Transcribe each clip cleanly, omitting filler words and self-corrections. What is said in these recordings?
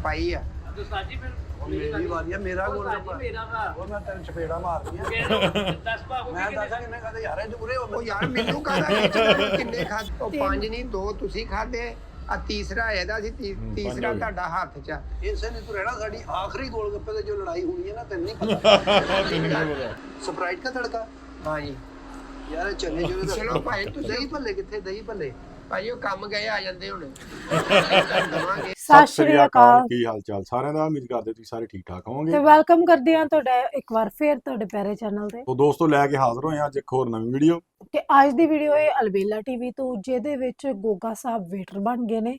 ਪਾਈ ਆ तो साजी फिर ਮੇਰੀ ਵਾਰੀ ਆ ਮੇਰਾ ਗੋਲ ਗੱਪਾ मेरा का ਉਹ ਮੈਂ ਤੈਨੂੰ ਚਪੇੜਾ ਮਾਰਦੀ ਆ 10 पा हो ਮੈਂ ਦੱਸਾਂ ਕਿੰਨੇ ਖਾਦੇ ਯਾਰ ਇਹ ਉਰੇ ਹੋ ਉਹ ਯਾਰ ਮੈਨੂੰ ਕਾਹਦਾ ਕਿੰਨੇ ਖਾਦੇ ਉਹ 5 ਨਹੀਂ 2 ਤੁਸੀਂ ਖਾਦੇ ਆ ਤੀਸਰਾ ਇਹਦਾ ਸੀ ਤੀਸਰਾ ਤੁਹਾਡਾ ਹੱਥ 'ਚ ਆ। ਇਸੇ ਨੇ ਤੂੰ ਰਹਿਣਾ ਸਾਡੀ ਆਖਰੀ ਗੋਲ ਗੱਪੇ ਤੇ ਜੋ ਲੜਾਈ ਹੋਣੀ ਹੈ ਨਾ ਤੈਨੂੰ ਨਹੀਂ ਪਤਾ ਸਪਰਾਈਟ ਦਾ ਤੜਕਾ ਹਾਂਜੀ ਯਾਰ ਚੰਨੇ ਜੁਰੇ ਦਾ ਚਲੋ ਭਾਈ ਤੁਸੀਂ ਦਹੀਂ ਭੱਲੇ ਕਿੱਥੇ ਦਹੀਂ ਭੱਲੇ ਭਾਈ ਉਹ ਕੰਮ ਗਏ ਆ ਜਾਂਦੇ ਹੁਣ ਦਵਾਂਗੇ। ਸਤਿ ਸ਼੍ਰੀ ਅਕਾਲ ਕੀ ਹਾਲ ਚਾਲ ਸਾਰਿਆਂ ਦਾ ਉਮੀਦ ਕਰਦੇ ਤੁਸੀਂ ਸਾਰੇ ਠੀਕ ਠਾਕ ਤੇ ਹੋਵੋਗੇ। ਵੈਲਕਮ ਕਰਦੇ ਹਾਂ ਤੁਹਾਡਾ ਇੱਕ ਵਾਰ ਫੇਰ ਤੁਹਾਡੇ ਪਿਆਰੇ ਚੈਨਲ ਤੇ। ਤੋਂ ਦੋਸਤੋ ਲੈ ਕੇ ਹਾਜ਼ਰ ਹੋਏ ਹਾਂ ਅੱਜ ਇੱਕ ਹੋਰ ਨਵੀਂ ਵੀਡੀਓ। ਤੇ ਅੱਜ ਦੀ ਵੀਡੀਓ ਹੈ ਅਲਬੇਲਾ ਟੀਵੀ ਤੋਂ, ਜਿਹਦੇ ਵਿੱਚ ਗੋਗਾ ਸਾਹਿਬ ਵੇਟਰ ਬਣ ਗਏ ਨੇ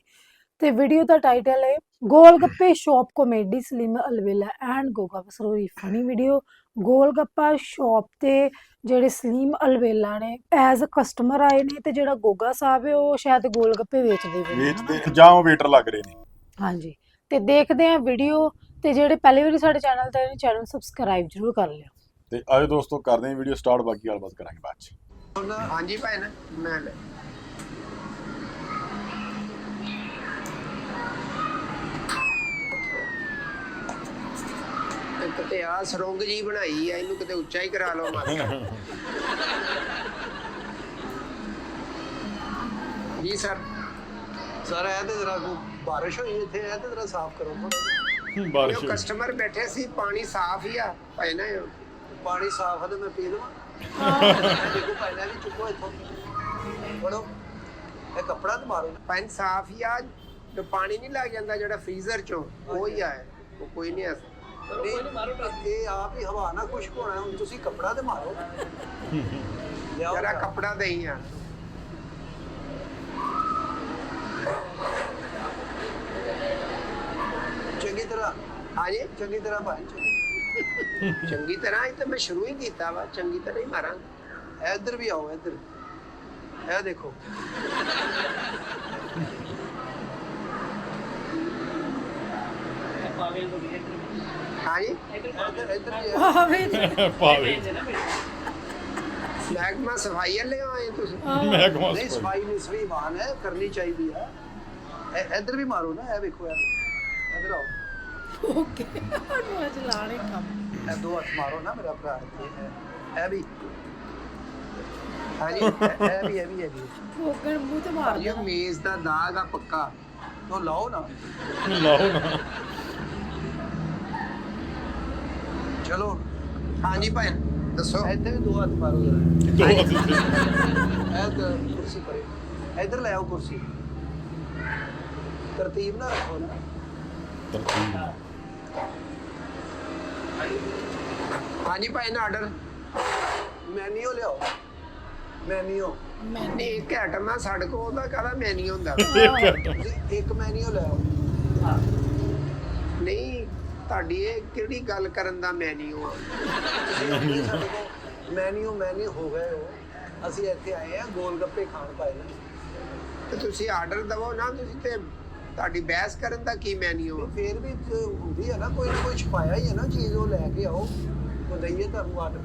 ਤੇ ਵੀਡੀਓ ਦਾ ਟਾਈਟਲ ਹੈ gol gappe shop comedy Salim Albela and Goga Pasroori funny video. Gol gappa shop ਤੇ ਜਿਹੜੇ ਸਲੀਮ ਅਲਬੇਲਾ ਨੇ ਐਜ਼ ਅ ਕਸਟਮਰ ਆਏ ਨੇ ਤੇ ਜਿਹੜਾ ਗੋਗਾ ਸਾਹਿਬ ਹੈ ਉਹ ਸ਼ਾਇਦ ਗੋਲ ਗੱਪੇ ਵੇਚਦੇ ਨੇ ਵੇਚਦੇ ਜਾਂ ਉਹ ਵੇਟਰ ਲੱਗ ਰਹੇ ਨੇ। ਹਾਂਜੀ, ਤੇ ਦੇਖਦੇ ਹਾਂ ਵੀਡੀਓ। ਤੇ ਜਿਹੜੇ ਪਹਿਲੀ ਵਾਰੀ ਸਾਡੇ ਚੈਨਲ ਤੇ ਨੇ ਚੈਨਲ ਸਬਸਕ੍ਰਾਈਬ ਜ਼ਰੂਰ ਕਰ ਲਿਓ। ਤੇ ਆਜੋ ਦੋਸਤੋ ਕਰਦੇ ਹਾਂ ਵੀਡੀਓ ਸਟਾਰਟ, ਬਾਕੀ ਗੱਲਬਾਤ ਕਰਾਂਗੇ ਬਾਅਦ ਚ। ਹਾਂਜੀ ਭਾਈ ਨਾ ਮੈਂ ਲੈ ਇੱਕ ਤੇ ਆ ਸਰੋਂਗ ਜੀ ਬਣਾਈ ਆ, ਇਹਨੂੰ ਕਿਤੇ ਉੱਚਾ ਹੀ ਕਰਾ ਲਓ ਮਾਤਾ ਜੀ ਸਰ। ਸਰ ਇਹ ਤੇ ਜਰਾ ਕੋ ਬਾਰਿਸ਼ ਹੋਈ ਇੱਥੇ ਇਹ ਤੇ ਜਰਾ ਸਾਫ਼ ਕਰੋ ਥੋੜਾ ਬਾਰਿਸ਼ ਜੋ ਕਸਟਮਰ ਬੈਠੇ ਸੀ ਪਾਣੀ ਸਾਫ਼ ਹੀ ਆ ਭਾਈ ਨਾ ਪਾਣੀ ਸਾਫ਼ ਹੈ ਤੇ ਮੈਂ ਪੀ ਲਵਾਂ ਦੇਖੋ ਪਹਿਲਾਂ ਵੀ ਚੁੱਕੋ ਇੱਥੋਂ ਫੜੋ ਇਹ ਕੱਪੜਾ ਤੇ ਮਾਰੋ ਪਾਣੀ ਸਾਫ਼ ਹੀ ਆ। ਜੋ ਪਾਣੀ ਨਹੀਂ ਲੱਗ ਜਾਂਦਾ ਜਿਹੜਾ ਫ੍ਰੀਜ਼ਰ ਚੋਂ ਉਹ ਹੀ ਆ, ਉਹ ਕੋਈ ਨਹੀਂ ਆ। ਇਹ ਆਪ ਹੀ ਹਵਾ ਨਾਲ ਖੁਸ਼ਕ ਹੋਣਾ ਹੁਣ ਤੁਸੀਂ ਕੱਪੜਾ ਤੇ ਮਾਰੋ ਲਿਆਓ ਜਰਾ ਕੱਪੜਾ ਦੇਈ ਆ। ਚੰਗੀ ਤਰ੍ਹਾਂ ਹਾਂਜੀ ਚੰਗੀ ਤਰ੍ਹਾਂ ਭਾਈ ਚੰਗੀ ਤਰ੍ਹਾਂ ਇਹ ਤਾਂ ਮੈਂ ਸ਼ੁਰੂ ਹੀ ਕੀਤਾ ਵਾ, ਚੰਗੀ ਤਰ੍ਹਾਂ ਹੀ ਮਾਰਾਂਗੇ। ਇੱਧਰ ਵੀ ਆਓ ਇੱਧਰ ਇਹ ਦੇਖੋ पावे तो भी ਹਾਂਜੀ ਇੱਧਰ ਵੀ ਆਓ। ਪਾਵੇ ਮਹਿਕਮਾ ਸਫਾਈ ਵਾਲੇ ਆਏ ਤੁਸੀਂ? ਮੈਂ ਕਹਾਂ ਨਹੀਂ ਸਫਾਈ ਨਹੀਂ ਸਹੀ ਮਾਨ ਹੈ ਕਰਨੀ ਚਾਹੀਦੀ ਹੈ ਇੱਧਰ ਵੀ ਮਾਰੋ ਨਾ ਇਹ ਵੇਖੋ ਯਾਰ ਇੱਧਰ ਆਓ ਓਕੇ ਨੂੰ ਅੱਜ ਲਾਣੇ ਕੰਮ ਇਹ ਦੋ ਹੱਥ ਮਾਰੋ ਨਾ ਮੇਰਾ ਭਰਾ ਇਹ ਵੀ ਹਾਂਜੀ ਇਹ ਵੀ ਫੋਕਣ ਮੂੰਹ ਤੇ ਮਾਰ ਇਹ ਮੇਜ਼ ਦਾ ਦਾਗ ਆ ਪੱਕਾ। ਤੋ ਲਾਓ ਨਾ ਲਾਓ ਨਾ। ਚਲੋ ਹਾਂਜੀ ਭਾਈ ਦੱਸੋ। ਇੱਥੇ ਵੀ ਦੋ ਹੱਥ ਮਾਰੋ ਜਰਾ ਦੋ ਹੱਥ ਇਹ ਕੁਰਸੀ ਪਰੇ ਇੱਧਰ ਲੈ ਆਓ ਕੁਰਸੀ ਤਰਤੀਬ ਨਾਲ ਰੱਖੋ ਨਾ ਤਰਤੀਬ। ਹਾਂਜੀ ਭਾਈ ਨਾ ਆਰਡਰ ਮੈਨੂ ਲਿਆਓ ਮੈਨੂ ਨਹੀਂ ਇੱਕ ਆਈਟਮ ਆ ਸਾਡੇ ਕੋਲ, ਉਹਦਾ ਕਾਹਦਾ ਮੈਨੂ ਹੁੰਦਾ? ਤੁਸੀਂ ਇੱਕ ਮੈਨੂ ਲੈ ਆਓ ਨਹੀਂ ਤੁਹਾਡੀ ਇਹ ਕਿਹੜੀ ਗੱਲ ਕਰਨ ਦਾ ਮੈਨੂ ਆ? ਮੈਨੂ ਹੋ ਗਏ ਹੋ ਅਸੀਂ ਇੱਥੇ ਆਏ ਆ ਗੋਲ ਗੱਪੇ ਖਾਣ ਪਾਏ ਨੇ ਤੇ ਤੁਸੀਂ ਆਰਡਰ ਦਵੋ ਨਾ, ਤੁਸੀਂ ਤੇ ਤੁਹਾਡੀ ਬਹਿਸ ਕਰਨ ਦਾ ਕੀ ਮੈਨੂ ਆ? ਫੇਰ ਵੀ ਹੁੰਦੀ ਹੈ ਨਾ ਕੋਈ ਛਪਾਇਆ ਹੀ ਹੈ ਨਾ ਚੀਜ਼ ਉਹ ਲੈ ਕੇ ਆਓ ਉਹ ਦਈਏ ਤੁਹਾਨੂੰ ਆਰਡਰ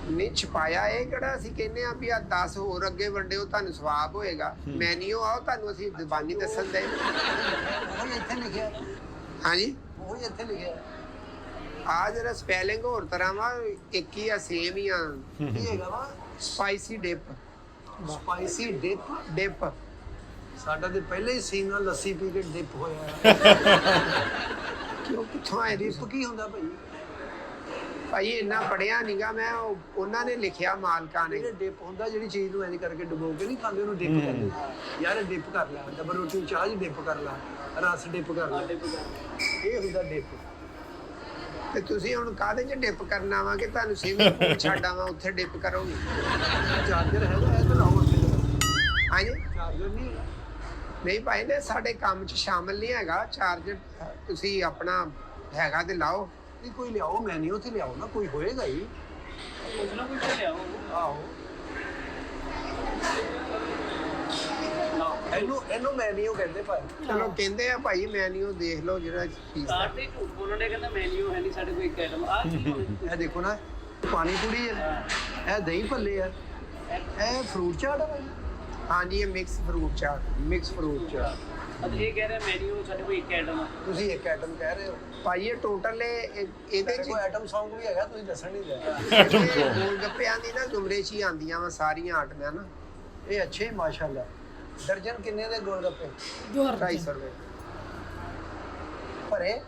ਨਹੀਂ ਛਪਾਇਆ ਇਹ ਕਿਹੜਾ ਅਸੀਂ ਕਹਿੰਦੇ ਆ ਵੀ ਆ 10 ਹੋਰ ਅੱਗੇ ਵੰਡਿਓ ਤੁਹਾਨੂੰ ਸਵਾਬ ਹੋਏਗਾ। ਮੈਨੂ ਆਓ ਤੁਹਾਨੂੰ ਅਸੀਂ ਜ਼ਬਾਨੀ ਦੱਸਣ ਦੇ। ਉਹ ਇੱਥੇ ਲਿਖਿਆ ਹਾਂਜੀ ਉਹ ਇੱਥੇ ਲਿਖਿਆ ਆ ਜਿਹੜਾ ਸਪੈਲਿੰਗ ਹੋਰ ਤਰ੍ਹਾਂ ਵਾ, ਇੱਕ ਹੀ ਆ ਸੇਮ ਹੀ ਆ। ਕੀ ਹੈਗਾ ਵਾ ਸਪਾਈਸੀ ਡਿਪ ਸਪਾਈਸੀ ਡਿਪ ਸਾਡਾ ਤੇ ਪਹਿਲੇ ਹੀ ਸੀਨ ਨਾਲ ਲੱਸੀ ਪੀ ਕੇ ਡਿਪ ਹੋਇਆ ਕਿਉਂ ਕਿੱਥੋਂ ਆਏ ਡਿਪ ਕੀ ਹੁੰਦਾ ਭਾਈ ਭਾਈ ਇੰਨਾ ਪੜਿਆ ਨੀਗਾ ਮੈਂ, ਉਹਨਾਂ ਨੇ ਲਿਖਿਆ ਮਾਲਕਾਂ ਨੇ। ਜਿਹੜੇ ਡਿਪ ਹੁੰਦਾ ਜਿਹੜੀ ਚੀਜ਼ ਨੂੰ ਐਂ ਕਰਕੇ ਡੁਬੋ ਕੇ ਨਹੀਂ ਖਾਂਦੇ ਉਹਨੂੰ ਡਿਪ ਕਹਿੰਦੇ ਯਾਰ ਡਿਪ ਕਰ ਲੈ ਡਬਲ ਰੋਟੀ ਚਾਹ ਜੀ ਡਿਪ ਕਰ ਲੈ ਰਸ ਡਿਪ ਕਰ ਲੈ ਇਹ ਹੁੰਦਾ ਡਿਪ ਤੇ ਤੁਸੀਂ ਹੁਣ ਕਾਹਦੇ 'ਚ ਡਿਪ ਕਰਨਾ ਵਾ ਕਿ ਤੁਹਾਨੂੰ ਸਵਿਮਿੰਗ ਪੂਲ ਛੱਡ ਆਵਾਂ ਉੱਥੇ ਡਿਪ ਕਰੋਗੇ? ਚਾਰਜਰ ਹੈਗਾ ਇਹ ਤਾਂ ਲਾਓ ਉੱਥੇ ਹਾਂਜੀ ਚਾਰਜਰ ਨਹੀਂ ਹੈਗਾ ਨਹੀਂ ਭਾਈ ਨੇ ਸਾਡੇ ਕੰਮ 'ਚ ਸ਼ਾਮਲ ਨਹੀਂ ਹੈਗਾ ਚਾਰਜਰ। ਤੁਸੀਂ ਆਪਣਾ ਹੈਗਾ ਤੇ ਲਾਓ। ਨਹੀਂ ਕੋਈ ਲਿਆਓ ਮੈਨੂ ਤੇ ਲਿਆਓ ਨਾ ਕੋਈ ਹੋਏਗਾ ਹੀ कुछ ना कुछ ले आओ ਆਹੋ ਇਹਨੂੰ ਮੈਨੂ ਕਹਿੰਦੇ ਭਾਈ ਚਲੋ ਕਹਿੰਦੇ ਆ ਭਾਈ ਮੈਨੂ ਦੇਖ ਲਓ ਜਿਹੜਾ ਚੀਜ਼ ਦਾ। साथ ही झूठ बोलने कहता मेन्यू है नहीं साडे कोई आइटम आ चीज ਇਹ ਦੇਖੋ ਨਾ ਪਾਣੀ ਪੂਰੀ ਹੈ ਇਹ ਦਹੀਂ ਭੱਲੇ ਆ ਇਹ ਫਰੂਟ ਚਾਟ ਹੈ ਹਾਂਜੀ ਇਹ mix fruit chaat. Mix fruit chaat ਅਤੇ ਇਹ ਕਹਿ ਰਿਹਾ ਮੈਨੂ ਸਾਡੇ ਕੋਲ ਇੱਕ ਆਈਟਮ ਆ। ਤੁਸੀਂ ਇੱਕ ਆਈਟਮ ਕਹਿ ਰਹੇ ਹੋ, ਭਾਈ ਇਹ ਟੋਟਲ ਇਹਦੇ ਤੇਰੇ ਚ ਕੋਲ ਆਈਟਮ Song ਵੀ ਹੈਗਾ, ਤੁਸੀਂ ਦੱਸਣ ਨਹੀਂ ਦਿਆ। ਗੋਲ ਗੱਪਿਆਂ ਦੀ ਨਾ ਜ਼ੁਮਰੇ 'ਚ ਹੀ ਆਉਂਦੀਆਂ ਵਾ ਸਾਰੀਆਂ ਆਟਮੀਆਂ ਨਾ। ਇਹ ਅੱਛੇ ਮਾਸ਼ਾਅੱਲਾ। ਦਰਜਨ ਕਿੰਨੇ ਦੇ ਗੋਲ ਗੱਪੇ? 250 ਰੁਪਏ ਭਰੇ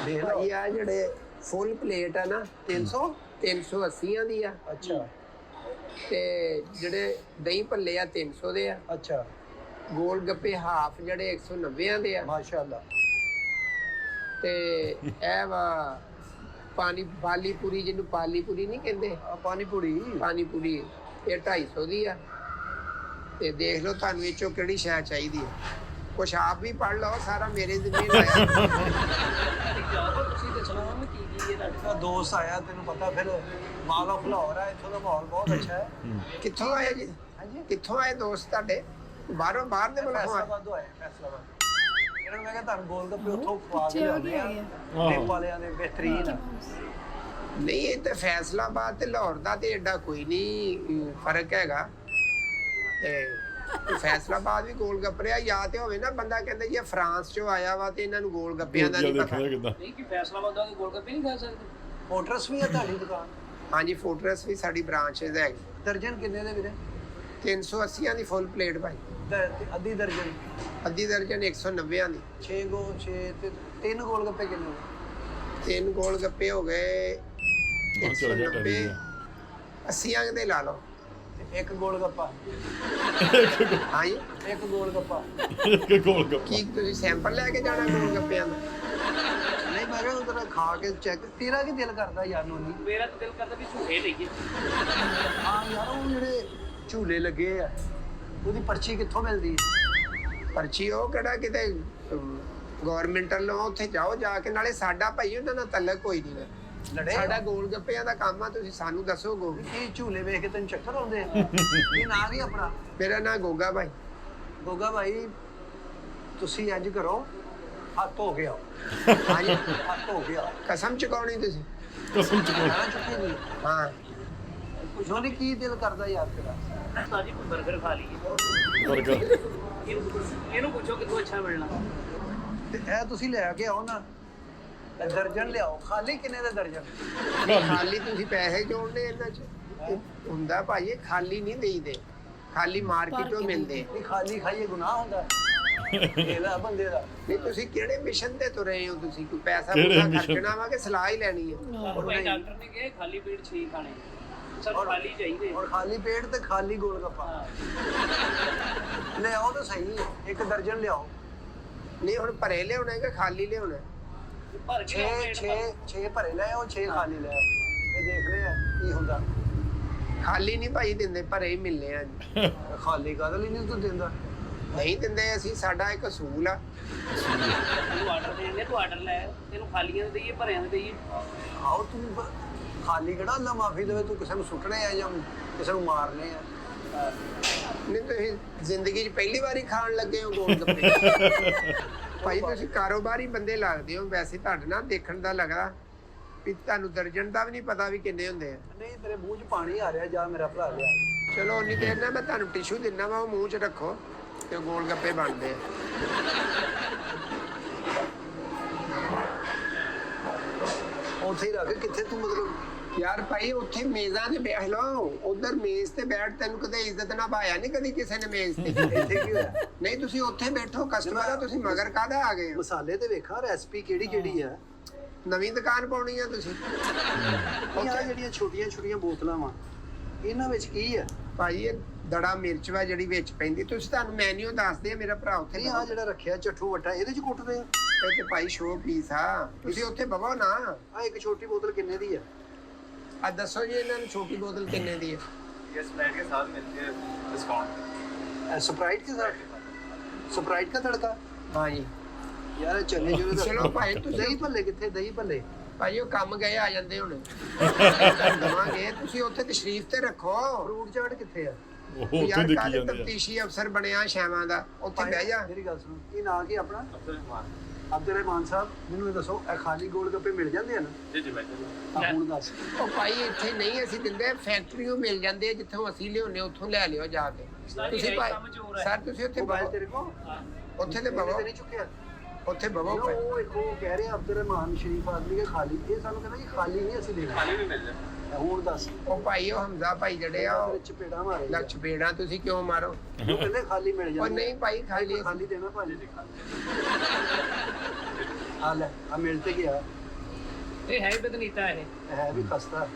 ਦੇਖ ਲਓ। ਭਾਈ ਆ ਜਿਹੜੇ ਫੁੱਲ ਪਲੇਟ ਆ ਨਾ 300 380 ਦੀ ਆ, ਅੱਛਾ ਤੇ ਜਿਹੜੇ ਦਹੀਂ ਭੱਲੇ ਆ 300 ਦੇ ਆ, ਅੱਛਾ ਗੋਲ ਗੱਪੇ ਹਾਫ ਜਿਹੜੇ 190 ਦੇ ਆ, ਮਾਸ਼ਾਅੱਲਾ। ਤੇ ਇਹ ਵਾ ਪਾਣੀ ਬਾਲੀ ਪੂਰੀ, ਜਿਹਨੂੰ ਪਾਲੀ ਪੂਰੀ ਨਹੀਂ ਕਹਿੰਦੇ, ਆ ਪਾਣੀ ਪੂਰੀ ਪਾਣੀ ਪੂਰੀ ਇਹ 250 ਦੀ ਆ। ਤੇ ਦੇਖ ਲਓ ਤੁਹਾਨੂੰ ਇਹ ਚੋਂ ਕਿਹੜੀ ਸ਼ੈ ਚਾਹੀਦੀ ਹੈ। ਕੁਛ ਆਪ ਵੀ ਪੜ ਲਓ, ਸਾਰਾ ਮੇਰੇ ਜ਼ਿੰਮੇ ਲਾਇਆ। ਤੁਸੀਂ ਦੱਸਣਾ ਵਾ ਕੀ ਕੀ ਹੈ ਤੁਹਾਡੇ ਦਾ ਦੋਸਤ ਆਇਆ, ਤੈਨੂੰ ਪਤਾ ਫਿਰ ਮਾਲ ਆਫ ਲਾਹੌਰ ਆ, ਇੱਥੋਂ ਦਾ ਮਾਹੌਲ ਬਹੁਤ ਅੱਛਾ ਹੈ। ਕਿੱਥੋਂ ਆਏ ਜੀ? ਹਾਂਜੀ ਕਿੱਥੋਂ ਆਏ ਦੋਸਤ ਤੁਹਾਡੇ? ਬਾਹਰ ਦੇ ਮੁਲਕੋਂ ਆਏ? ਫੈਸਲਾਬਾਦ ਤੋਂ ਆਏ, ਫੈਸਲਾਬਾਦ। ਇਹਨਾਂ ਨੂੰ ਮੈਂ ਕਿਹਾ ਤੁਹਾਨੂੰ ਗੋਲ ਗੱਪੇ ਉੱਥੋਂ ਖਵਾ ਕੇ ਪਿੱਛੇ ਆ ਲਿਆਉਂਦੇ ਆ, ਗਿਆ। ਟਿਪ ਵਾਲਿਆਂ ਦੇ ਬਿਹਤਰੀਨ ਆ। ਨਹੀਂ, ਇਹ ਤੇ ਫੈਸਲਾਬਾਦ ਤੇ ਲਾਹੌਰ ਦਾ ਤੇ ਐਡਾ ਕੋਈ ਨਹੀਂ ਫਰਕ ਹੈਗਾ। ਤੇ ਫੈਸਲਾਬਾਦ ਵੀ ਗੋਲ ਗੱਪੇ ਆ, ਜਾਂ ਤੇ ਹੋਵੇ ਨਾ ਬੰਦਾ ਕਹਿੰਦਾ ਜੀ ਇਹ ਫਰਾਂਸ ਚੋਂ ਆਇਆ ਵਾ ਤੇ ਇਹਨਾਂ ਨੂੰ ਗੋਲ ਗੱਪਿਆਂ ਦਾ ਨਹੀਂ ਪਤਾ। ਨਹੀਂ ਕਿ ਫੈਸਲਾਬਾਦ ਦਾ ਗੋਲਗੱਪੇ ਨਹੀਂ ਖਾ ਸਕਦੇ? ਪੋਟਰਸ ਵੀ ਆ ਤੁਹਾਡੀ ਦੁਕਾਨ? ਹਾਂਜੀ, ਫੋਰਟਰੈਸ ਵੀ ਸਾਡੀ ਬ੍ਰਾਂਚੇਜ਼ ਹੈਗੀ। ਦਰਜਨ ਕਿੰਨੇ ਦੇ ਵੀਰੇ? 380 ਦੀ ਫੁੱਲ ਪਲੇਟ ਭਾਈ, ਅੱਧੀ ਦਰਜਨ ਅੱਧੀ ਦਰਜਨ 190 ਦੀ। 6 ਤੇ 3 ਗੋਲ ਗੱਪੇ ਕਿੰਨੇ? 3 ਗੋਲ ਗੱਪੇ ਹੋ ਗਏ 190, 80 ਦੇ ਲਾ ਲਓ। ਤੇ ਇੱਕ ਗੋਲ ਗੱਪਾ? ਹਾਂਜੀ, ਇੱਕ ਗੋਲ ਗੱਪਾ ਕੀ ਤੁਸੀਂ ਸੈਂਪਲ ਲੈ ਕੇ ਜਾਣਾ ਗੋਲ ਗੱਪਿਆਂ ਦਾ? ਨਹੀਂ, ਮੈਂ ਕਿਹਾ ਉਧਰ ਖਾ ਕੇ ਚੈੱਕ। ਤੇਰਾ ਕੀ ਦਿਲ ਕਰਦਾ ਯਾਰ ਨੋਨੀ? ਮੇਰਾ ਤਾਂ ਦਿਲ ਕਰਦਾ ਵੀ ਝੂਠੇ ਲਈਏ। ਹਾਂ ਯਾਰ, ਉਹ ਜਿਹੜੇ ਝੂਲੇ ਲੱਗੇ ਆ, ਉਹਦੀ ਪਰਚੀ ਕਿੱਥੋਂ ਮਿਲਦੀ ਹੈ? ਪਰਚੀ ਉਹ ਕਿਹੜਾ ਕਿਤੇ ਗਵਰਨਮੈਂਟ ਵੱਲੋਂ, ਉੱਥੇ ਜਾਓ ਜਾ ਕੇ। ਨਾਲੇ ਸਾਡਾ ਭਾਈ ਉਹਨਾਂ ਨਾਲ ਤਲਕ ਕੋਈ ਨਹੀਂ ਨਾ, ਲੜੇ ਸਾਡਾ ਗੋਲ ਗੱਪਿਆਂ ਦਾ ਕੰਮ ਆ। ਤੁਸੀਂ ਸਾਨੂੰ ਦੱਸੋ ਗੋ। ਕੀ ਝੂਲੇ ਵੇਖ ਕੇ ਤੈਨੂੰ ਚੱਕਰ ਆਉਂਦੇ ਆ? ਇਹ ਨਾਂ ਕੀ ਆਪਣਾ? ਮੇਰਾ ਨਾਂ ਗੋਗਾ ਭਾਈ। ਗੋਗਾ ਭਾਈ, ਤੁਸੀਂ ਇੰਜ ਕਰੋ, ਹੱਥ ਧੋ ਕੇ ਆਓ। ਹਾਂਜੀ, ਹੱਥ ਧੋ ਕੇ ਆਓ। ਕਸਮ ਚੁਕਾਉਣੀ ਤੁਸੀਂ? ਖਾਣਾ ਚੁੱਕੀ ਨਹੀਂ? ਹਾਂ, ਨੋਨੀ ਕੀ ਦਿਲ ਕਰਦਾ ਯਾਰ ਤੇਰਾ? ਸਾਜੀ ਕੋਈ 버ਗਰ ਖਾ ਲਈਏ। ਇਹਨੂੰ ਪੁੱਛੋ ਕਿੱਥੋਂ ਅੱਛਾ ਮਿਲਣਾ। ਤੇ ਇਹ ਤੁਸੀਂ ਲੈ ਕੇ ਆਓ ਨਾ, ਇਹ ਦਰਜਨ ਲਿਆਓ। ਖਾਲੀ ਕਿੰਨੇ ਦੇ ਦਰਜਨ? ਖਾਲੀ ਤੁਸੀਂ ਪੈਸੇ ਜੋੜਨੇ ਇਹਨਾਂ 'ਚ? ਇਹ ਹੁੰਦਾ ਭਾਈ, ਇਹ ਖਾਲੀ ਨਹੀਂ ਦੇਈਦੇ, ਖਾਲੀ ਮਾਰਕੀਟ ਤੋਂ ਮਿਲਦੇ। ਨਹੀਂ, ਖਾਲੀ ਖਾਈਏ ਗੁਨਾਹ ਹੁੰਦਾ ਇਹਦਾ ਬੰਦੇ ਦਾ। ਨਹੀਂ, ਤੁਸੀਂ ਕਿਹੜੇ ਮਿਸ਼ਨ ਤੇ ਤੁਰੇ ਹੋ? ਤੁਸੀਂ ਕੋਈ ਪੈਸਾ ਪੂਰਾ ਖਰਚਣਾ ਵਾ ਕਿ ਸਲਾਹ ਹੀ ਲੈਣੀ ਹੈ? ਭਾਈ ਡਾਕਟਰ ਨੇ ਕਿਹਾ ਖਾਲੀ ਪੇਟ 6 ਖਾਣੇ, ਸਭ ਖਾਲੀ ਚਾਹੀਦੇ। ਔਰ ਖਾਲੀ ਪੇਟ ਤੇ ਖਾਲੀ ਗੋਲ ਗੱਪਾ ਲਿਆਓ ਤਾਂ ਸਹੀ। ਇੱਕ ਦਰਜਨ ਲਿਆਓ। ਨਹੀਂ, ਹੁਣ ਭਰੇ ਲਿਆਉਣਾ ਕਿ ਖਾਲੀ ਲਿਆਉਣਾ? ਭਰ ਕੇ 6 ਭਰੇ ਲੈ ਆਓ, 6 ਖਾਲੀ ਲੈ ਆਓ। ਇਹ ਦੇਖਦੇ ਆ ਕੀ ਹੁੰਦਾ। ਖਾਲੀ ਨਹੀਂ ਭਾਈ ਦਿੰਦੇ, ਭਰੇ ਹੀ ਮਿਲਨੇ ਆ ਜੀ। ਖਾਲੀ ਕਾਹਦੇ ਲਈ ਨਹੀਂ ਤੂੰ ਦਿੰਦਾ? ਨਹੀਂ ਦਿੰਦੇ ਅਸੀਂ, ਸਾਡਾ ਇੱਕ ਅਸੂਲ ਆ। ਤੂੰ ਆਰਡਰ ਦੇ ਦਿੰਦੇ, ਤੂੰ ਆਰਡਰ ਲੈ, ਤੈਨੂੰ ਖਾਲੀਆਂ ਦੇ ਦਈਏ ਭਰਿਆਂ ਦੇ ਦਈਏ? ਆਓ ਤੂੰ ਖਾਲੀ ਕਿਹੜਾ ਅੱਲਾ ਮਾਫੀ ਦੇਵੇ, ਤੂੰ ਕਿਸੇ ਨੂੰ ਸੁੱਟਣੇ ਆ ਜਾਂ ਕਿਸੇ ਨੂੰ ਮਾਰਨੇ ਆ? ਨਹੀਂ, ਤੁਸੀਂ ਜ਼ਿੰਦਗੀ 'ਚ ਪਹਿਲੀ ਵਾਰੀ ਖਾਣ ਲੱਗੇ ਹੋ ਗੋਲ ਗੱਪੇ? ਭਾਈ ਤੁਸੀਂ ਕਾਰੋਬਾਰੀ ਬੰਦੇ ਲੱਗਦੇ ਹੋ। ਵੈਸੇ ਤੁਹਾਡੇ ਨਾਲ ਦੇਖਣ ਦਾ ਲੱਗਦਾ ਵੀ ਤੁਹਾਨੂੰ ਦਰਜਨ ਦਾ ਵੀ ਨਹੀਂ ਪਤਾ ਵੀ ਕਿੰਨੇ ਹੁੰਦੇ ਆ। ਨਹੀਂ, ਤੇਰੇ ਮੂੰਹ 'ਚ ਪਾਣੀ ਆ ਰਿਹਾ, ਜਾ ਮੇਰਾ ਭਰਾ ਲਿਆ। ਚਲੋ ਉਨੀ ਦੇਰ ਨਾਲ ਮੈਂ ਤੁਹਾਨੂੰ ਟਿਸ਼ੂ ਦਿੰਦਾ ਵਾ, ਉਹ ਮੂੰਹ 'ਚ ਰੱਖੋ ਤੇ ਗੋਲ ਗੱਪੇ ਬਣਦੇ ਆ। ਉੱਥੇ ਹੀ ਰੱਖ। ਕਿੱਥੇ ਤੂੰ ਮਤਲਬ? ਯਾਰ ਭਾਈ, ਉੱਥੇ ਮੇਜ਼ਾਂ ਤੇ ਬੈਠ ਲਓ, ਉਧਰ ਮੇਜ਼ ਤੇ ਬੈਠ। ਤੈਨੂੰ ਕਦੇ ਇੱਜ਼ਤ ਨਾ ਪਾਇਆ ਨਹੀਂ ਕਦੀ ਕਿਸੇ ਨੇ ਮੇਜ਼ ਤੇ? ਇੱਥੇ ਕੀ ਹੋਇਆ? ਨਹੀਂ, ਤੁਸੀਂ ਉੱਥੇ ਬੈਠੋ ਕਸਟਮਰ ਆ, ਤੁਸੀਂ ਮਗਰ ਕਾਹਦਾ ਆ ਗਏ ਹੋ? ਮਸਾਲੇ ਤੇ ਵੇਖਾਂ, ਰੈਸਪੀ ਕਿਹੜੀ ਕਿਹੜੀ ਆ? ਨਵੀਂ ਦੁਕਾਨ ਪਾਉਣੀ ਆ ਤੁਸੀਂ? ਇਹ ਆ ਜਿਹੜੀਆਂ ਛੋਟੀਆਂ ਛੋਟੀਆਂ ਬੋਤਲਾਂ ਵਾ, ਇਹਨਾਂ ਵਿੱਚ ਕੀ ਆ? ਭਾਈ ਇਹ ਦੜਾ ਮਿਰਚ ਵਾ ਜਿਹੜੀ ਵਿੱਚ ਪੈਂਦੀ। ਤੁਸੀਂ ਤੁਹਾਨੂੰ ਮੈਨੂ ਦੱਸਦੇ ਆ, ਮੇਰਾ ਭਰਾ ਉੱਥੇ ਨਹੀਂ, ਆ ਜਿਹੜਾ ਰੱਖਿਆ ਚੱਠੂ ਵੱਟਾ, ਇਹਦੇ 'ਚ ਕੁੱਟਦੇ ਆ? ਇਹ ਤੇ ਭਾਈ ਸ਼ੋਅ ਪੀਸ ਆ, ਤੁਸੀਂ ਉੱਥੇ ਬਵੋ ਨਾ। ਆ ਇੱਕ ਛੋਟੀ ਬੋਤਲ ਕਿੰਨੇ ਦੀ ਆ? ਆ ਦੱਸੋ ਜੀ ਇਹਨਾਂ ਨੂੰ ਛੋਟੀ ਬੋਤਲ ਕਿੰਨੇ ਦੀ ਹੈ? ये स्प्राइट के साथ मिलती है डिस्काउंट। स्प्राइट के साथ? स्प्राइट का तड़का? ਹਾਂ ਜੀ। यार चने जो ਚਲੋ ਭਾਈ, दही ਤੁਸੀਂ भल्ले किथे? दही भल्ले ਭਾਈ ਉਹ ਕੰਮ ਗਏ, ਆ ਜਾਂਦੇ ਹੁਣ ਤੁਹਾਨੂੰ ਦਵਾਂਗੇ। ਤੁਸੀਂ ਉੱਥੇ ਤਸ਼ਰੀਫ ਤੇ ਰੱਖੋ। फ्रूट चाट किथे आ? ਯਾਰ ਕੱਲ ਤਫਤੀਸ਼ੀ ਅਫਸਰ ਬਣਿਆ ਸ਼ੈਵਾਂ ਦਾ, ਉੱਥੇ ਬਹਿ ਜਾ। मेरी गल सुनो, ये ना की अपना ਅਬਦੁਲ ਰਹਿਮਾਨ ਸਾਹਿਬ, ਮੈਨੂੰ ਇਹ ਦੱਸੋ, ਇਹ ਖਾਲੀ ਗੋਲ ਗੱਪੇ ਮਿਲ ਜਾਂਦੇ ਆ ਨਾ? जी जी मैं ਆ ਹੁਣ ਦੱਸ। ਉਹ ਭਾਈ ਇੱਥੇ ਨਹੀਂ ਅਸੀਂ ਦਿੰਦੇ, ਫੈਕਟਰੀਓਂ ਮਿਲ ਜਾਂਦੇ ਆ, ਜਿੱਥੋਂ ਅਸੀਂ ਲਿਆਉਂਦੇ ਉੱਥੋਂ ਲੈ ਲਿਓ ਜਾ ਕੇ। ਤੁਸੀਂ ਭਾਈ ਸਰ ਤੁਸੀਂ ਉੱਥੇ ਮੋਬਾਈਲ ਬਵੋ ਤੇਰੇ ਕੋਲ ਉੱਥੇ ਤੇ ਬਵੋ ਨਹੀਂ ਚੁੱਕਿਆ ਉੱਥੇ ਬਵੋ ਉਹ ਇੱਕ ਉਹ ਕਹਿ ਰਹੇ ਅਬਦੁਰ ਰਹਿਮਾਨ ਸ਼ਰੀਫ ਆਦਮੀ ਕੇ ਖਾਲੀ ਇਹ ਸਾਨੂੰ ਕਹਿੰਦਾ ਜੀ ਖਾਲੀ ਨਹੀਂ ਅਸੀਂ ਦੇਣਾ खाली भी मिल जाए ਹੁਣ ਦੱਸ ਉਹ ਭਾਈ ਉਹ ਹਮਜ਼ਾ ਭਾਈ ਜਿਹੜੇ ਆ ਉਹ ਚਪੇੜਾ ਮਾਰੇ ਲਕਸ਼ ਬੇੜਾ ਤੁਸੀਂ ਕਿਉਂ ਮਾਰੋ ਉਹ ਕਹਿੰਦੇ ਖਾਲੀ ਮਿਲ ਉਹ ਜਾਂਦਾ ਨਹੀਂ ਭਾਈ ਖਾਲੀ ਖਾਲੀ ਦੇਣਾ ਭਾਜੀ ਆ ਲੈ ਆ ਮਿਲ ਤੇ ਗਿਆ ਇਹ ਹੈ ਬਦਨੀਤਾ ਇਹ ਹੈ ਵੀ ਖਸਤਾ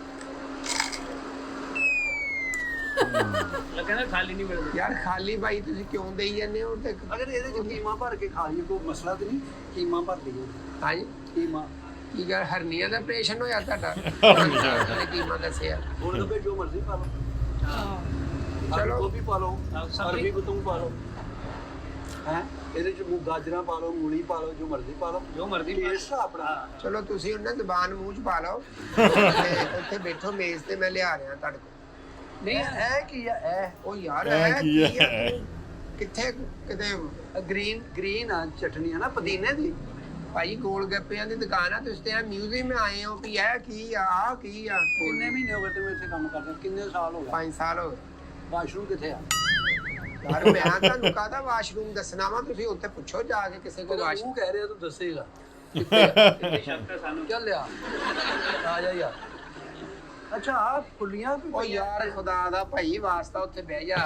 ਲੱਗਦਾ ਖਾਲੀ ਨਹੀਂ ਮਿਲਦੀ ਯਾਰ ਖਾਲੀ ਭਾਈ ਤੁਸੀਂ ਕਿਉਂ ਦੇਈ ਜਾਂਦੇ ਹੋ ਤੇ ਅਗਰ ਇਹਦੇ ਚ ਕੀਮਾ ਭਰ ਕੇ ਖਾ ਲਈਏ ਕੋਈ ਮਸਲਾ ਤੇ ਨਹੀਂ ਕੀਮਾ ਭਰ ਲਈਏ ਹਾਂਜੀ ਕੀਮਾ ਕੀ ਗੱਲ ਹਰਨੀਆ ਦਾ ਆਪਰੇਸ਼ਨ ਹੋਇਆ ਤੁਹਾਡਾ ਕੀਮਾ ਦੱਸਿਆ ਹੁਣ ਤਾਂ ਜੋ ਮਰਜ਼ੀ ਪਾ ਲਓ ਚਲੋ। ਉਹ ਵੀ ਪਾ ਲਓ ਸਬਜ਼ੀ- ਅਰਬੀ ਬਤੂੰ ਪਾ ਲਓ ਹੈ ਇਹਦੇ ਚ ਗਾਜਰਾਂ ਪਾ ਲਓ ਮੂਲੀ ਪਾ ਲਓ ਜੋ ਮਰਜ਼ੀ ਪਾ ਲਓ ਜੋ ਮਰਜ਼ੀ ਟੇਸਟ ਆ ਆਪਣਾ ਚਲੋ ਤੁਸੀਂ ਉਹਨਾਂ ਜ਼ਬਾਨ ਮੂੰਹ ਚ ਪਾ ਲਓ ਤੇ ਉੱਥੇ ਬੈਠੋ ਮੇਜ਼ ਤੇ ਮੈਂ ਲਿਆ ਰਿਹਾ ਤੁਹਾਡੇ ਕੋਲ ਨਹੀਂ ਇਹ ਕੀ ਆ ਉਹ ਯਾਰ ਇਹ ਇਹ ਕੀ ਕੀ ਆ ਹੈ? ਤੂੰ? ਕਿੱਥੇ ਕਿਤੇ ਇਹ ਗ੍ਰੀਨ ਆ ਚਟਨੀ ਆ ਨਾ ਪੁਦੀਨੇ ਦੀ ਭਾਈ ਗੋਲ ਗੱਪਿਆਂ ਦੀ ਦੁਕਾਨ ਆ ਤੁਸੀਂ ਤੇ ਆ ਮਿਊਜ਼ੀਅਮ ਆਏ ਹੋ ਵੀ ਇਹ ਕੀ ਆ ਆਹ ਕੀ ਆ ਕਿੰਨੇ ਮਹੀਨੇ ਹੋ ਗਏ ਤੈਨੂੰ ਇੱਥੇ ਕੰਮ ਕਰਦੇ ਕਿੰਨੇ ਸਾਲ ਹੋ ਗਏ 5 ਸਾਲ ਹੋ ਗਏ ਵਾਸ਼ਰੂਮ ਕਿੱਥੇ ਆ ਯਾਰ ਮੈਂ ਤੁਹਾਨੂੰ ਕਾਹਦਾ ਵਾਸ਼ਰੂਮ ਦੱਸਣਾ ਵਾ ਤੁਸੀਂ ਉੱਥੇ ਪੁੱਛੋ ਜਾ ਕੇ ਕਿਸੇ ਕੋਲ ਵਾਸ਼ਰੂਮ ਤੂੰ ਕਹਿ ਰਿਹਾ ਤੂੰ ਦੱਸੇਗਾ ਕਿੰਨੀ ਸ਼ੱਕ ਹੈ ਸਾਨੂੰ ਚੱਲ ਆ ਆ ਜਾ ਯਾਰ ਅੱਛਾ ਆ ਫੁੱਲੀਆਂ ਵੀ ਉਹ ਯਾਰ ਖੁਦਾ ਦਾ ਭਾਈ ਵਾਸਤਾ ਉੱਥੇ ਬਹਿ ਜਾ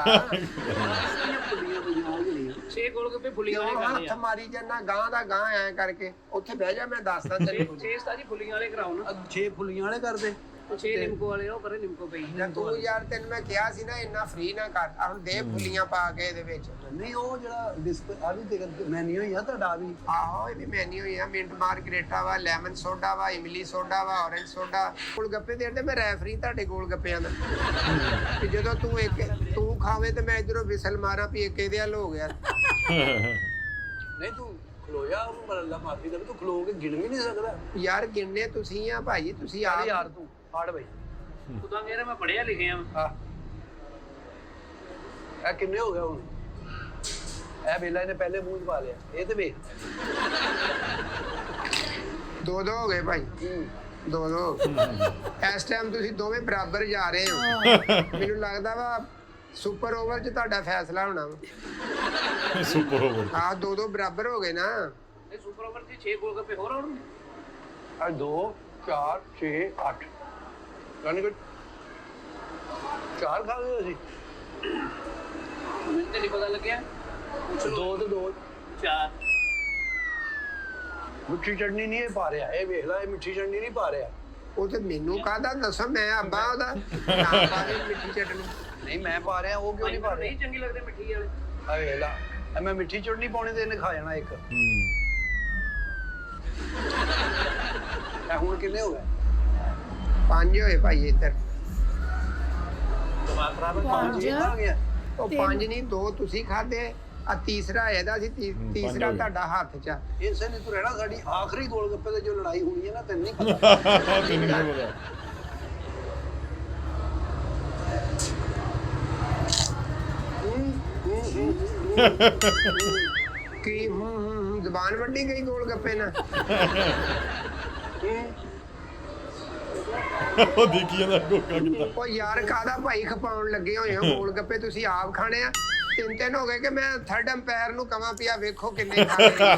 ਫੁੱਲੀਆਂ ਪਈਆਂ ਆ ਜਿਹੜੀਆਂ 6 ਗੋਲਗੱਪੇ ਫੁੱਲੀਆਂ ਵਾਲੇ ਕਿਉਂ ਖਾਣੇ ਹੱਥ ਆ ਮਾਰੀ ਜਾਂਦਾ ਗਾਂ ਦਾ ਗਾਂ ਐ ਕਰਕੇ ਉੱਥੇ ਬਹਿ ਜਾ ਮੈਂ ਦੱਸਦਾ ਤੈਨੂੰ 6 ਸਤਾਜੀ ਫੁੱਲੀਆਂ ਵਾਲੇ ਕਰਾਓ ਨਾ 6 ਫੁੱਲੀਆਂ ਵਾਲੇ ਕਰਦੇ 6 ਨਿੰਮਕੋ ਵਾਲੇ ਉਹ ਕਰੇ ਨਿੰਮਕੋ ਪਈ ਜਾਂ ਤੂੰ ਯਾਰ ਤੈਨੂੰ ਮੈਂ ਕਿਹਾ ਸੀ ਨਾ ਇੰਨਾ ਫ੍ਰੀ ਨਾ ਕਰ ਆ ਹੁਣ ਦੇ ਫੁੱਲੀਆਂ ਪਾ ਕੇ ਇਹਦੇ ਵਿੱਚ ਨਹੀਂ ਉਹ ਜਿਹੜਾ ਆ ਵੀ ਤੇ ਮੈਨੂ ਹੀ ਆ ਤੁਹਾਡਾ ਵੀ ਆਹੋ ਇਹ ਵੀ ਮੈਨੂ ਹੀ ਆ ਮਿੰਟ ਮਾਰਗਰੇਟਾ ਵਾ ਲੈਮਨ ਸੋਡਾ ਵਾ ਇਮਲੀ ਸੋਡਾ ਵਾ ਔਰੇਂਜ ਸੋਡਾ ਗੋਲ ਗੱਪੇ ਦੇਣ ਤੇ ਮੈਂ ਰੈਫਰੀ ਤੁਹਾਡੇ ਗੋਲ ਗੱਪਿਆਂ ਦਾ ਕਿ ਜਦੋਂ ਤੂੰ ਖਾਵੇਂ ਤੇ ਮੈਂ ਇਧਰੋਂ ਵਿਸਲ ਮਾਰਾਂ ਵੀ ਇੱਕ ਇਹਦੇ ਹੱਲ ਹੋ ਗਿਆ ਨਹੀਂ ਤੂੰ ਖਲੋਇਆ ਉਹਨੂੰ ਪਰ ਅੱਲਾ ਮਾਫੀ ਦੇ ਤੂੰ ਖਲੋ ਕੇ ਗਿਣ ਵੀ ਨਹੀਂ ਸਕਦਾ ਯਾਰ ਗਿਣਨੇ ਤੁਸੀਂ ਆ ਭਾਈ ਤੁਸੀਂ ਯਾਰ ਆਪ ਯਾਰ ਤੂੰ ਫੜ ਬਈ ਉਦਾਂ ਮੇਰੇ ਮੈਂ ਪੜਿਆ ਲਿਖਿਆ ਆ ਇਹ ਕਿੰਨੇ ਹੋ ਗਿਆ ਹੁਣ ਇਹ ਵੇਲਾ ਇਹਨੇ ਪਹਿਲੇ ਮੂੰਹ 'ਚ ਪਾ ਲਿਆ ਇਹ ਤੇ ਵੇਖ ਦੋ ਹੋ ਗਏ ਭਾਈ ਦੋ ਇਸ ਟਾਈਮ ਤੁਸੀਂ ਦੋਵੇਂ ਬਰਾਬਰ ਜਾ ਰਹੇ ਹੋ ਮੈਨੂੰ ਲੱਗਦਾ ਵਾ ਸੁਪਰ ਓਵਰ 'ਚ ਤੁਹਾਡਾ ਫੈਸਲਾ ਹੋਣਾ ਵਾ ਸੁਪਰ ਓਵਰ ਆਹ ਦੋ ਬਰਾਬਰ ਹੋ ਗਏ ਨਾ ਇਹ ਸੁਪਰ ਓਵਰ ਦੀ 6 ਗੋਲਗੱਪੇ ਹੋਰ ਆਉਣਗੇ ਆ 2 4 6 8 ਯਾਨੀ ਕਿ 4 ਖਾ ਗਏ ਅਸੀਂ ਮੈਨੂੰ ਤੇ ਨਹੀਂ ਪਤਾ ਲੱਗਿਆ 2 ਤੇ 2 4 ਮਿੱਠੀ ਚਟਨੀ ਨਹੀਂ ਇਹ ਪਾ ਰਿਹਾ ਇਹ ਵੇਖ ਲੈ ਇਹ ਮਿੱਠੀ ਚਟਨੀ ਨਹੀਂ ਪਾ ਰਿਹਾ ਉਹ ਤੇ ਮੈਨੂੰ ਕਾਹਦਾ ਦੱਸੋ ਮੈਂ ਅੱਬਾ ਉਹਦਾ ਨਾ ਪਾਵੇ ਮਿੱਠੀ ਚਟਨੀ ਨਹੀਂ ਮੈਂ ਪਾ ਰਿਹਾ ਉਹ ਕਿਉਂ ਨਹੀਂ ਪਾ ਰਿਹਾ ਨਹੀਂ ਚੰਗੀ ਲੱਗਦੇ ਮਿੱਠੀ ਵਾਲੇ ਆ ਵੇਖ ਲੈ ਇਹ ਮੈਂ ਮਿੱਠੀ ਚਟਨੀ ਪਾਉਣੀ ਤੇ ਇਹਨੇ ਖਾ ਜਾਣਾ ਇੱਕ ਇਹ ਹੁਣ ਕਿੰਨੇ ਹੋ ਗਏ 5 ਹੋਏ ਭਾਈ ਇੱਧਰ ਦਿਮਾਗ ਖਰਾਬ ਹੈ ਪੰਜ ਹੀ ਖਾ ਗਿਆ ਉਹ 5 ਨਹੀਂ 2 ਤੁਸੀਂ ਖਾਦੇ ਆ ਤੀਸਰਾ ਇਹਦਾ ਸੀ ਤੀਸਰਾ ਹੋ ਗਏ। ਤੁਹਾਡਾ ਹੱਥ 'ਚ ਆ। ਇਸੇ ਨੇ ਤੂੰ ਰਹਿਣਾ ਸਾਡੀ ਆਖਰੀ ਗੋਲ ਗੱਪੇ ਤੇ ਜੋ ਲੜਾਈ ਹੋਣੀ ਹੈ ਨਾ ਤੈਨੂੰ ਨਹੀਂ ਪਤਾ ਤੈਨੂੰ ਨਹੀਂ ਪਤਾ ਕੀ ਜ਼ਬਾਨ ਵੱਡੀ ਗਈ ਗੋਲ ਗੱਪੇ ਨਾਲ ਉਹ ਦੇਖੀ ਜਾਂਦਾ ਕੋਕਾ ਕਿੱਦਾਂ ਉਹ ਯਾਰ ਕਾਹਦਾ ਭਾਈ ਖਪਾਉਣ ਲੱਗੇ ਹੋਏ ਹੋ ਗੋਲ ਗੱਪੇ ਤੁਸੀਂ ਆਪ ਖਾਣੇ ਆ ਤਿੰਨ ਹੋ ਗਏ ਕਿ ਮੈਂ ਥਰਡ ਅੰਪਾਇਰ ਨੂੰ ਕਵਾਂ ਪਿਆ ਵੇਖੋ ਕਿੰਨੇ ਖਾ ਲਏ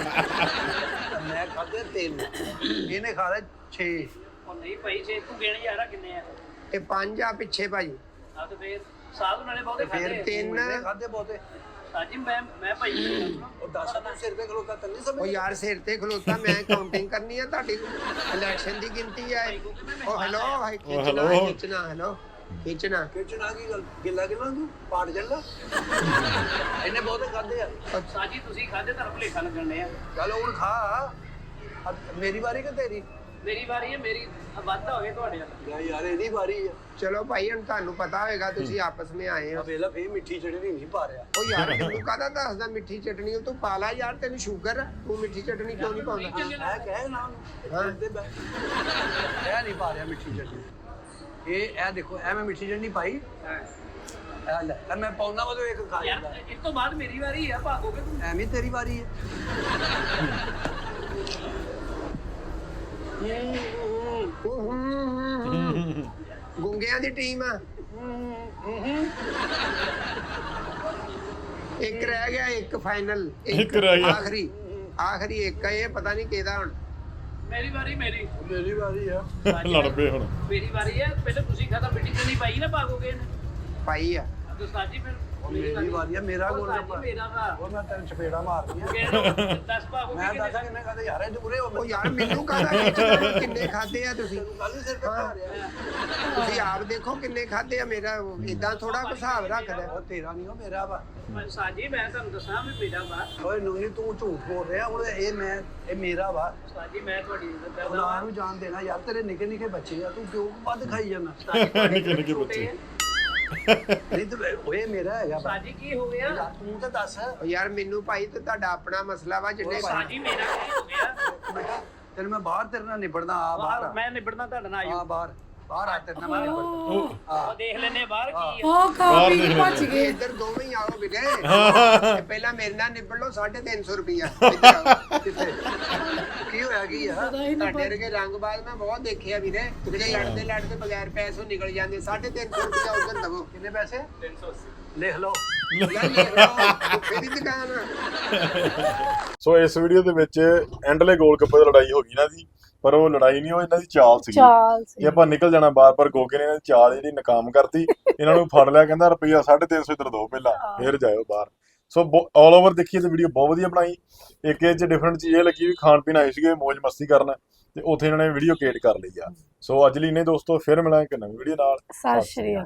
ਮੈਂ ਖਾਦੇ 3 ਇਹਨੇ ਖਾ ਲਏ 6 ਉਹ ਨਹੀਂ ਭਾਈ ਜੇ ਤੂੰ ਗਿਣ ਯਾਰਾ ਕਿੰਨੇ ਆ ਇਹ 5 ਆ ਪਿੱਛੇ ਭਾਈ ਆ ਤੇ ਫੇਰ ਸਾਧ ਨਾਲੇ ਬਹੁਤੇ ਫਿਰ ਖਾਦੇ 3 ਇਹਨੇ ਖਾਦੇ ਬਹੁਤੇ ਸਾਜੀ ਮੈਂ ਭਾਈ ਉਹ 10 ਤੂੰ ਸਿਰ ਤੇ ਖਲੋਤਾ ਤੈਨੂੰ ਨਹੀਂ ਉਹ ਸਮਝ ਯਾਰ ਸਿਰ ਤੇ ਖਲੋਤਾ ਮੈਂ ਕਾਊਂਟਿੰਗ ਕਰਨੀ ਆ ਤੁਹਾਡੀ ਇਲੈਕਸ਼ਨ ਦੀ ਗਿਣਤੀ ਆ ਉਹ ਹੈਲੋ ਖਿੱਚਣਾ hello। ਖਿੱਚਣਾ ਹੈਲੋ ਖਿੱਚਣਾ ਕਿਚਣਾ ਕੀ ਗੱਲ ਗਿੱਲਾ ਗਿੱਲਾ ਤੂੰ ਪਾੜ ਜਾਂਦਾ ਇਹਨੇ ਬਹੁਤੇ ਖਾਦੇ ਆ ਸਾਜੀ ਤੁਸੀਂ ਖਾਦੇ ਤਾਂ ਭੁਲੇਖਾ ਲੱਗਣ ਆ ਚੱਲ ਹੁਣ ਖਾ ਅੱਜ ਮੇਰੀ ਵਾਰੀ ਕਿ ਤੇਰੀ ਮੇਰੀ ਵਾਰੀ ਹੈ ਮੇਰੀ ਵਾਧਾ ਹੋ ਗਿਆ ਤੁਹਾਡੇ ਨਾਲ ਯਾ ਯਾਰ ਇਹਦੀ ਵਾਰੀ ਆ ਚਲੋ ਭਾਈ ਹੁਣ ਤੁਹਾਨੂੰ ਪਤਾ ਹੋਏਗਾ ਤੁਸੀਂ ਆਪਸ ਵਿੱਚ ਆਏ ਆ ਹੋ ਵੇਲਾ ਫੇਰ ਮਿੱਠੀ ਚਟਨੀ ਨਹੀਂ ਪਾ ਰਿਹਾ ਉਹ ਯਾਰ ਮੈਨੂੰ ਕਾਹਦਾ ਦੱਸਦਾ ਮਿੱਠੀ ਚਟਨੀ ਉਹ ਤੂੰ ਪਾ ਲਾ ਯਾਰ ਤੈਨੂੰ ਸ਼ੂਗਰ ਆ ਤੂੰ ਮਿੱਠੀ ਚਟਨੀ ਕਿਉਂ ਨਹੀਂ ਪਾਉਂਦਾ ਮੈਂ ਕਹਿ ਨਾ ਹਾਂ। ਇਹ ਨਹੀਂ ਪਾ ਰਿਹਾ ਮਿੱਠੀ ਚਟਨੀ ਇਹ ਦੇਖੋ ਐ ਮੈਂ ਮਿੱਠੀ ਚਟਨੀ ਪਾਈ ਇਹ ਲੈ ਇਹ ਮੈਂ ਪਾਉਣਾ ਵਾ ਤੇ ਇੱਕ ਖਾ ਯਾਰ ਜਾਂਦਾ ਇਸ ਤੋਂ ਬਾਅਦ ਮੇਰੀ ਵਾਰੀ ਆ ਭਾਗੋਗੇ ਤੂੰ ਐਵੇਂ ਤੇਰੀ ਵਾਰੀ ਹੈ ਗੁੰਗਿਆਂ ਦੀ ਟੀਮ ਆ ਇੱਕ ਰਹਿ ਗਿਆ, ਇੱਕ ਫਾਈਨਲ, ਇੱਕ ਰਹਿ ਗਿਆ। ਆਖਰੀ ਇੱਕ ਆ, ਇਹ ਪਤਾ ਨਹੀਂ ਕਿਹਦਾ ਹੁਣ। ਮੇਰੀ ਵਾਰੀ ਮੇਰੀ ਵਾਰੀ ਆ। ਲੜ ਪਏ ਹੁਣ। ਮੇਰੀ ਵਾਰੀ ਹੈ, ਪਹਿਲੇ ਤੁਸੀਂ ਖਾਦਾ ਮਿੱਟੀ ਤੇ ਨਹੀਂ ਪਾਈ ਨਾ ਪਾਗੋਗੇ ਪਾਈ ਆ। ਤਾਂ ਸਾਜੀ ਫਿਰ ਮੇਰੀ ਵਾਰੀ ਆ, ਮੇਰਾ ਗੋਲ ਗੱਪਾ। ਮੇਰਾ ਵਾ ਉਹ ਮੈਂ ਤੈਨੂੰ ਚਪੇੜਾ ਮਾਰਦੀਆਂ। 10 ਪਾਗੋਗੇ ਮੈਂ ਦੱਸਾਂ ਕਿੰਨੇ ਖਾਦੇ ਯਾਰ, ਇਹ ਉਰੇ ਉਹ ਯਾਰ ਮੈਨੂੰ ਕਾਹਦਾ ਕਿੰਨੇ ਖਾਦੇ ਆ ਤੁਸੀਂ? ਕੱਲ ਸਿਰ ਤੇ ਪਾ ਰਿਹਾ। ਤੁਸੀਂ ਆਪ ਦੇਖੋ ਕਿੰਨੇ ਖਾਦੇ ਆ। ਮੇਰਾ ਇਦਾਂ ਥੋੜਾ ਕੁ ਹਿਸਾਬ ਰੱਖਦਾ। ਉਹ ਤੇਰਾ ਨਹੀਂ, ਉਹ ਮੇਰਾ ਵਾ। ਸਾਜੀ ਮੈਂ ਤੁਹਾਨੂੰ ਦੱਸਾਂ ਵੀ ਮੇਰਾ ਵਾ। ਓਏ ਨੂਨੀ ਤੂੰ ਝੂਠ ਬੋਲ ਰਿਹਾ ਹੁਣ। ਇਹ ਮੇਰਾ ਵਾ। ਸਾਜੀ ਮੈਂ ਤੁਹਾਡੀ ਇੱਜ਼ਤ ਕਰਦਾ ਉਹਨਾਂ ਨੂੰ ਜਾਣ ਦੇਣਾ ਯਾਰ, ਤੇਰੇ ਨਿੱਕੇ ਨਿੱਕੇ ਬੱਚੇ ਆ, ਤੂੰ ਕਿਉਂ ਵੱਧ ਖਾਈ ਜਾਂਦਾ? ਨਿੱਕੇ ਬੱਚੇ। ਨਹੀਂ ਤੇ ਓਏ ਮੇਰਾ ਹੈਗਾ ਵਾ। ਸਾਜੀ ਕੀ ਹੋ ਗਿਆ? ਯਾਰ ਤੂੰ ਤਾਂ ਦੱਸ। ਉਹ ਯਾਰ ਮੈਨੂੰ ਭਾਈ ਤੇ ਤੁਹਾਡਾ ਆਪਣਾ ਮਸਲਾ ਵਾ ਜਿੰਨੇ ਸਾਜੀ ਮੇਰਾ ਕੀ ਹੋ ਗਿਆ? ਬੇਟਾ ਤੈਨੂੰ ਮੈਂ ਬਾਹਰ ਤੇਰੇ ਨਾਲ ਨਿਬੜਦਾ ਆ। ਬਾਹਰ ਮੈਂ ਨਿਬੜਨਾ ਤੁਹਾਡੇ ਨਾਲ ਆ, ਆਇਓ। ਬਾਹਰ ਆ ਤੇਰੇ ਨਾਲ ਮੈਂ ਨਿਬੜਦਾ। ਉਹ ਦੇਖ ਲੈਨੇ ਬਾਹਰ ਕੀ ਆ। ਉਹ ਖਾ ਪੀ ਕੇ ਭੱਜ ਗਏ। ਇੱਧਰ ਦੋਵੇਂ ਹੀ ਆਓ ਵੀਰੇ। ਤੇ ਪਹਿਲਾਂ ਮੇਰੇ ਨਾਲ ਨਿਬੜ ਲਓ 350 ਰੁਪਿਆ। ਇੱਧਰ ਆਓ। ਕਿੱਥੇ ਕੀ ਹੋਇਆ ਕੀ ਆ? ਤੁਹਾਡੇ ਵਰਗੇ ਰੰਗਬਾਜ਼ ਮੈਂ ਬਹੁਤ ਦੇਖਿਆ ਵੀਰੇ, ਜਿਹੜੇ ਲੜਦੇ ਲੜਦੇ ਬਗੈਰ ਪੈਸੋਂ ਨਿਕਲ ਜਾਂਦੇ। 350 ਰੁਪਿਆ ਉਧਰ ਦਵੋ। ਕਿੰਨੇ ਪੈਸੇ? 380 ਲਿਖ ਲਓ। ਯਾਰ ਲਿਖ ਲਓ, ਕਿਹੜੀ ਦੁਕਾਨ ਆ? ਸੋ ਇਸ ਵੀਡੀਓ ਦੇ ਵਿੱਚ ਐਂਡਲੇ ਗੋਲ ਗੱਪੇ ਦੀ ਲੜਾਈ ਹੋ ਗਈ ਨਾ ਜੀ, ਪਰ ਉਹ ਲੜਾਈ ਨਹੀਂ, ਉਹ ਇਹਨਾਂ ਦੀ ਚਾਲ ਸੀਗੀ ਚਾਲ ਕਿ ਆਪਾਂ ਨਿਕਲ ਜਾਣਾ ਬਾਰ ਬਾਰ। ਗੋਗੇ ਨੇ ਇਹਨਾਂ ਦੀ ਚਾਲ ਜਿਹੜੀ ਨਾਕਾਮ ਕਰਤੀ। ਇਹਨਾਂ ਨੂੰ ਫੜ ਲਿਆ, ਕਹਿੰਦਾ ਰੁਪਈਆ 350 ਇੱਧਰ ਦੋ ਪਹਿਲਾਂ, ਫਿਰ ਜਾਇਓ ਬਾਹਰ। ਸੋ ਆਲ ਓਵਰ ਦੇਖੀਏ ਤੇ ਵੀਡੀਓ ਬਹੁਤ ਵਧੀਆ ਬਣਾਈ। ਇੱਕ ਇਹ 'ਚ ਡਿਫਰੈਂਟ ਚੀਜ਼ ਇਹ ਲੱਗੀ ਵੀ ਖਾਣ ਪੀਣ ਆਏ ਸੀਗੇ ਮौज ਮਸਤੀ ਕਰਨ, ਤੇ ਉੱਥੇ ਇਹਨਾਂ ਨੇ ਵੀਡੀਓ ਕ੍ਰੀਏਟ ਕਰ ਲਈ ਆ। ਸੋ ਅੱਜ ਲਈ ਨੇ ਦੋਸਤੋ, ਫਿਰ ਮਿਲਾਂਗੇ ਇੱਕ ਨਵੀਂ ਵੀਡੀਓ ਨਾਲ। ਸਤਿ ਸ਼੍ਰੀ ਅਕਾਲ।